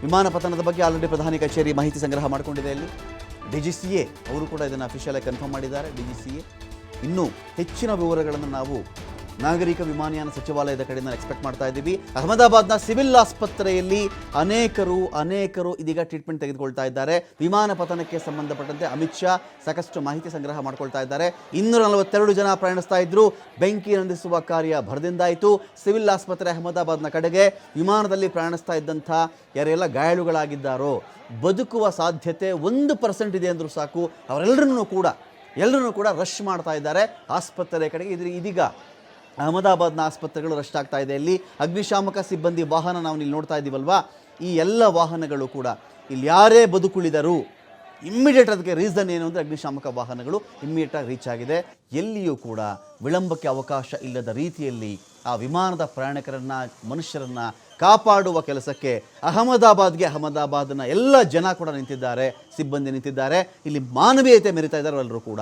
ವಿಮಾನ ಪತನದ ಬಗ್ಗೆ ಆಲ್ರೆಡಿ ಪ್ರಧಾನಿ ಕಚೇರಿ ಮಾಹಿತಿ ಸಂಗ್ರಹ ಮಾಡಿಕೊಂಡಿದೆ. ಇಲ್ಲಿ DGCA ಅವರು ಕೂಡ ಇದನ್ನು ಅಫಿಷಿಯಲ್ ಆಗಿ ಕನ್ಫರ್ಮ್ ಮಾಡಿದ್ದಾರೆ. DGCA ಇನ್ನೂ ಹೆಚ್ಚಿನ ವಿವರಗಳನ್ನು ನಾವು ನಾಗರಿಕ ವಿಮಾನಯಾನ ಸಚಿವಾಲಯದ ಕಡೆಯಿಂದ ಎಕ್ಸ್ಪೆಕ್ಟ್ ಮಾಡ್ತಾ ಇದ್ದೀವಿ. ಅಹಮದಾಬಾದ್ನ ಸಿವಿಲ್ ಆಸ್ಪತ್ರೆಯಲ್ಲಿ ಅನೇಕರು ಇದೀಗ ಟ್ರೀಟ್ಮೆಂಟ್ ತೆಗೆದುಕೊಳ್ತಾ ಇದ್ದಾರೆ. ವಿಮಾನ ಪತನಕ್ಕೆ ಸಂಬಂಧಪಟ್ಟಂತೆ ಅಮಿತ್ ಶಾ ಸಾಕಷ್ಟು ಮಾಹಿತಿ ಸಂಗ್ರಹ ಮಾಡ್ಕೊಳ್ತಾ ಇದ್ದಾರೆ. 242 ಜನ ಪ್ರಯಾಣಿಸ್ತಾ ಇದ್ರು. ಬೆಂಕಿ ನಂದಿಸುವ ಕಾರ್ಯ ಭರದಿಂದಾಯಿತು. ಸಿವಿಲ್ ಆಸ್ಪತ್ರೆ ಅಹಮದಾಬಾದ್ನ ಕಡೆಗೆ ವಿಮಾನದಲ್ಲಿ ಪ್ರಯಾಣಿಸ್ತಾ ಇದ್ದಂಥ ಯಾರೆಲ್ಲ ಗಾಯಾಳುಗಳಾಗಿದ್ದಾರೋ ಬದುಕುವ ಸಾಧ್ಯತೆ 1% ಇದೆ ಅಂದರೂ ಸಾಕು, ಅವರೆಲ್ಲರನ್ನೂ ಕೂಡ ರಶ್ ಮಾಡ್ತಾ ಇದ್ದಾರೆ ಆಸ್ಪತ್ರೆ ಕಡೆಗೆ. ಇದೀಗ ಅಹಮದಾಬಾದ್ನ ಆಸ್ಪತ್ರೆಗಳು ರಶ್ ಆಗ್ತಾ ಇದೆ. ಇಲ್ಲಿ ಅಗ್ನಿಶಾಮಕ ಸಿಬ್ಬಂದಿ ವಾಹನ ನಾವು ಇಲ್ಲಿ ನೋಡ್ತಾ ಇದ್ದೀವಲ್ವಾ, ಈ ಎಲ್ಲ ವಾಹನಗಳು ಕೂಡ ಇಲ್ಲಿ ಯಾರೇ ಬದುಕುಳಿದರೂ ಇಮ್ಮಿಡಿಯೇಟ್ ಅದಕ್ಕೆ ರೀಸನ್ ಏನು ಅಂದರೆ ಅಗ್ನಿಶಾಮಕ ವಾಹನಗಳು ಇಮ್ಮಿಡಿಯೇಟಾಗಿ ರೀಚ್ ಆಗಿದೆ. ಎಲ್ಲಿಯೂ ಕೂಡ ವಿಳಂಬಕ್ಕೆ ಅವಕಾಶ ಇಲ್ಲದ ರೀತಿಯಲ್ಲಿ ಆ ವಿಮಾನದ ಪ್ರಯಾಣಿಕರನ್ನು ಮನುಷ್ಯರನ್ನು ಕಾಪಾಡುವ ಕೆಲಸಕ್ಕೆ ಅಹಮದಾಬಾದ್ನ ಎಲ್ಲ ಜನ ಕೂಡ ನಿಂತಿದ್ದಾರೆ, ಸಿಬ್ಬಂದಿ ನಿಂತಿದ್ದಾರೆ. ಇಲ್ಲಿ ಮಾನವೀಯತೆ ಮೆರಿತಾ ಇದ್ದಾರೆ ಎಲ್ಲರೂ ಕೂಡ.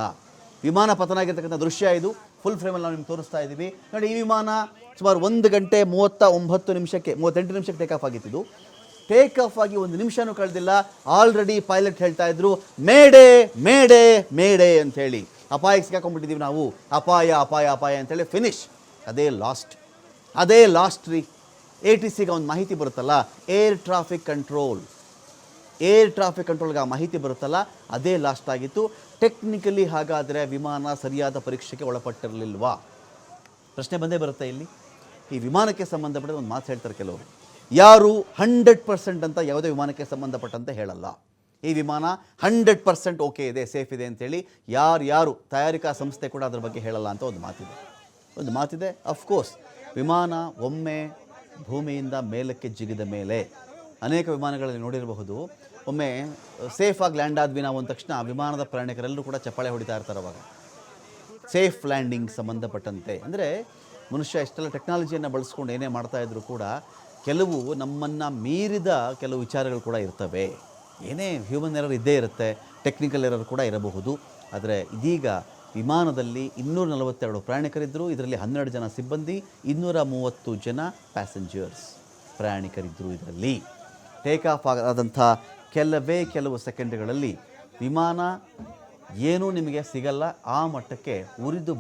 ವಿಮಾನ ಪತನ ಆಗಿರ್ತಕ್ಕಂಥ ದೃಶ್ಯ ಇದು. ಫುಲ್ ಫ್ರೇಮಲ್ಲಿ ನಾವು ನಿಮ್ಗೆ ತೋರಿಸ್ತಾ ಇದ್ದೀವಿ ನೋಡಿ. ಈ ವಿಮಾನ ಸುಮಾರು 1 ಗಂಟೆ 38 ನಿಮಿಷಕ್ಕೆ ಟೇಕ್ ಆಫ್ ಆಗಿತ್ತು. ಟೇಕ್ ಆಫ್ ಆಗಿ 1 ನಿಮಿಷನೂ ಕಳೆದಿಲ್ಲ, ಆಲ್ರೆಡಿ ಪೈಲಟ್ ಹೇಳ್ತಾ ಇದ್ರು ಮೇಡೆ ಮೇಡೆ ಮೇಡೆ ಅಂಥೇಳಿ. ಅಪಾಯಕ್ಕೆ ಸಿಕ್ಕಾಕೊಂಡ್ಬಿಟ್ಟಿದ್ದೀವಿ ನಾವು, ಅಪಾಯ ಅಂಥೇಳಿ ಫಿನಿಶ್. ಅದೇ ಲಾಸ್ಟ್ ರೀ. ATCಗೆ ಒಂದು ಮಾಹಿತಿ ಬರುತ್ತಲ್ಲ, ಏರ್ ಟ್ರಾಫಿಕ್ ಕಂಟ್ರೋಲ್ಗೆ ಆ ಮಾಹಿತಿ ಬರುತ್ತಲ್ಲ, ಅದೇ ಲಾಸ್ಟ್ ಆಗಿತ್ತು. ಟೆಕ್ನಿಕಲಿ ಹಾಗಾದರೆ ವಿಮಾನ ಸರಿಯಾದ ಪರೀಕ್ಷೆಗೆ ಒಳಪಟ್ಟಿರಲಿಲ್ವಾ? ಪ್ರಶ್ನೆ ಬಂದೇ ಬರುತ್ತೆ ಇಲ್ಲಿ. ಈ ವಿಮಾನಕ್ಕೆ ಸಂಬಂಧಪಟ್ಟ ಒಂದು ಮಾತು ಹೇಳ್ತಾರೆ ಕೆಲವರು, ಯಾರು 100% ಅಂತ ಯಾವುದೇ ವಿಮಾನಕ್ಕೆ ಸಂಬಂಧಪಟ್ಟಂತೆ ಹೇಳಲ್ಲ. ಈ ವಿಮಾನ 100% ಓಕೆ ಇದೆ, ಸೇಫ್ ಇದೆ ಅಂತೇಳಿ ಯಾರು ತಯಾರಿಕಾ ಸಂಸ್ಥೆ ಕೂಡ ಅದ್ರ ಬಗ್ಗೆ ಹೇಳಲ್ಲ ಅಂತ ಒಂದು ಮಾತಿದೆ. ಅಫ್ಕೋರ್ಸ್ ವಿಮಾನ ಒಮ್ಮೆ ಭೂಮಿಯಿಂದ ಮೇಲಕ್ಕೆ ಜಿಗಿದ ಮೇಲೆ ಅನೇಕ ವಿಮಾನಗಳಲ್ಲಿ ನೋಡಿರಬಹುದು, ಒಮ್ಮೆ ಸೇಫಾಗಿ ಲ್ಯಾಂಡ್ ಆದ್ವಿ ನಾವು ಅಂದ ತಕ್ಷಣ ವಿಮಾನದ ಪ್ರಯಾಣಿಕರೆಲ್ಲರೂ ಕೂಡ ಚಪ್ಪಾಳೆ ಹೊಡಿತಾ ಇರ್ತಾರೆ. ಅವಾಗ ಸೇಫ್ ಲ್ಯಾಂಡಿಂಗ್ ಸಂಬಂಧಪಟ್ಟಂತೆ ಅಂದರೆ ಮನುಷ್ಯ ಇಷ್ಟೆಲ್ಲ ಟೆಕ್ನಾಲಜಿಯನ್ನು ಬಳಸ್ಕೊಂಡು ಏನೇ ಮಾಡ್ತಾಯಿದ್ರು ಕೂಡ ಕೆಲವು ನಮ್ಮನ್ನು ಮೀರಿದ ಕೆಲವು ವಿಚಾರಗಳು ಕೂಡ ಇರ್ತವೆ. ಏನೇ ಹ್ಯೂಮನ್ ಎರರ್ ಇದ್ದೇ ಇರುತ್ತೆ, ಟೆಕ್ನಿಕಲ್ ಎರರ್ ಕೂಡ ಇರಬಹುದು. ಆದರೆ ಇದೀಗ ವಿಮಾನದಲ್ಲಿ 242 ಪ್ರಯಾಣಿಕರಿದ್ದರು. ಇದರಲ್ಲಿ 12 ಜನ ಸಿಬ್ಬಂದಿ, 230 ಜನ ಪ್ಯಾಸೆಂಜರ್ಸ್ ಪ್ರಯಾಣಿಕರಿದ್ದರು. ಇದರಲ್ಲಿ ಟೇಕ್ ಆಫ್ ಆದಂಥ ಕೆಲವು ಸೆಕೆಂಡ್ಗಳಲ್ಲಿ ವಿಮಾನ ಏನೂ ನಿಮಗೆ ಸಿಗಲ್ಲ, ಆ ಮಟ್ಟಕ್ಕೆ ಉರಿದು